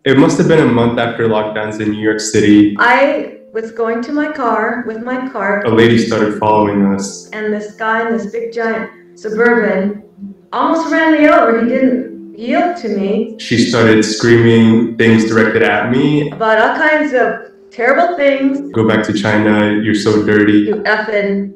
It must have been a month after lockdowns in New York City. I was going to my car with my cart. A lady started following us. And this guy in this big giant Suburban almost ran me over. He didn't yield to me. She started screaming things directed at me. About all kinds of terrible things. Go back to China, you're so dirty. You effing.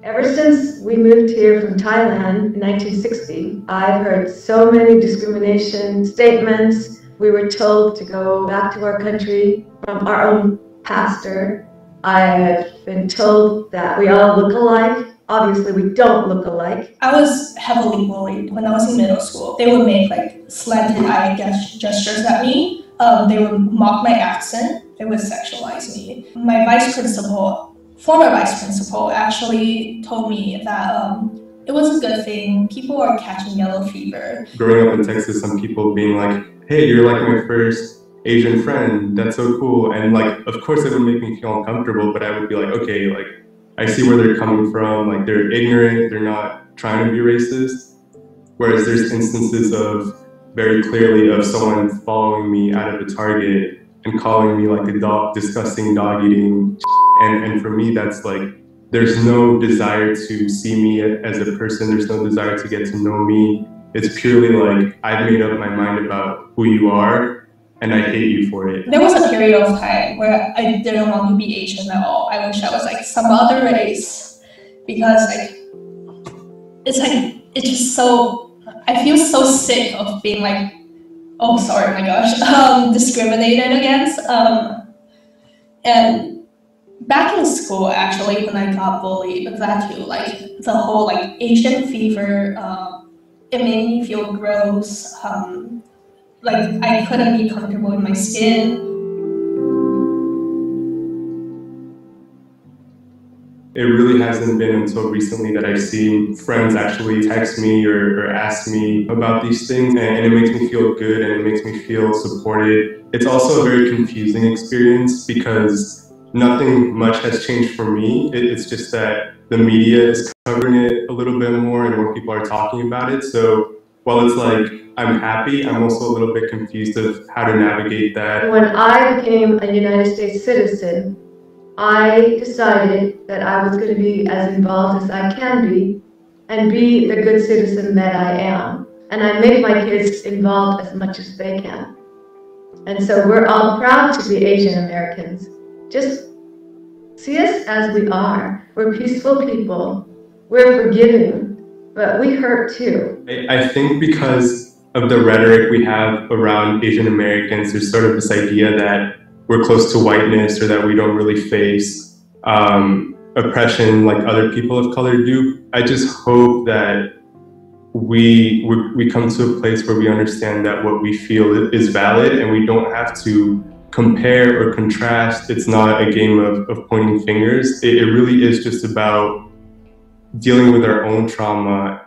Ever since we moved here from Thailand in 1960, I've heard so many discrimination statements. We were told to go back to our country from our own pastor. I have been told that we all look alike. Obviously, we don't look alike. I was heavily bullied when I was in middle school. They would make like slanted eye gestures at me. They would mock my accent. They would sexualize me. My former vice principal actually told me that it was a good thing. People are catching yellow fever. Growing up in Texas, some people being like, hey, you're like my first Asian friend. That's so cool. And like, of course it would make me feel uncomfortable, but I would be like, okay, like I see where they're coming from. Like they're ignorant. They're not trying to be racist. Whereas there's instances of very clearly of someone following me out of a Target and calling me like a dog, disgusting dog eating. And for me, that's like, there's no desire to see me as a person. There's no desire to get to know me. It's purely like, I've made up my mind about who you are, and I hate you for it. There was a period of time where I didn't want to be Asian at all. I wish I was like some other race, because it's just so, I feel so sick of being like, oh, sorry, my gosh, discriminated against. And back in school, actually, when I got bullied, that too, like the whole like Asian fever, it made me feel gross. Like I couldn't be comfortable in my skin. It really hasn't been until recently that I've seen friends actually text me or ask me about these things, and it makes me feel good and it makes me feel supported. It's also a very confusing experience because nothing much has changed for me. It's just that the media is covering it a little bit more and more people are talking about it. So while it's like I'm happy, I'm also a little bit confused of how to navigate that. When I became a United States citizen, I decided that I was going to be as involved as I can be and be the good citizen that I am. And I make my kids involved as much as they can. And so we're all proud to be Asian Americans. Just see us as we are. We're peaceful people. We're forgiving, but we hurt too. I think because of the rhetoric we have around Asian Americans, there's sort of this idea that we're close to whiteness or that we don't really face oppression like other people of color do. I just hope that we come to a place where we understand that what we feel is valid and we don't have to compare or contrast. It's not a game of pointing fingers. It really is just about dealing with our own trauma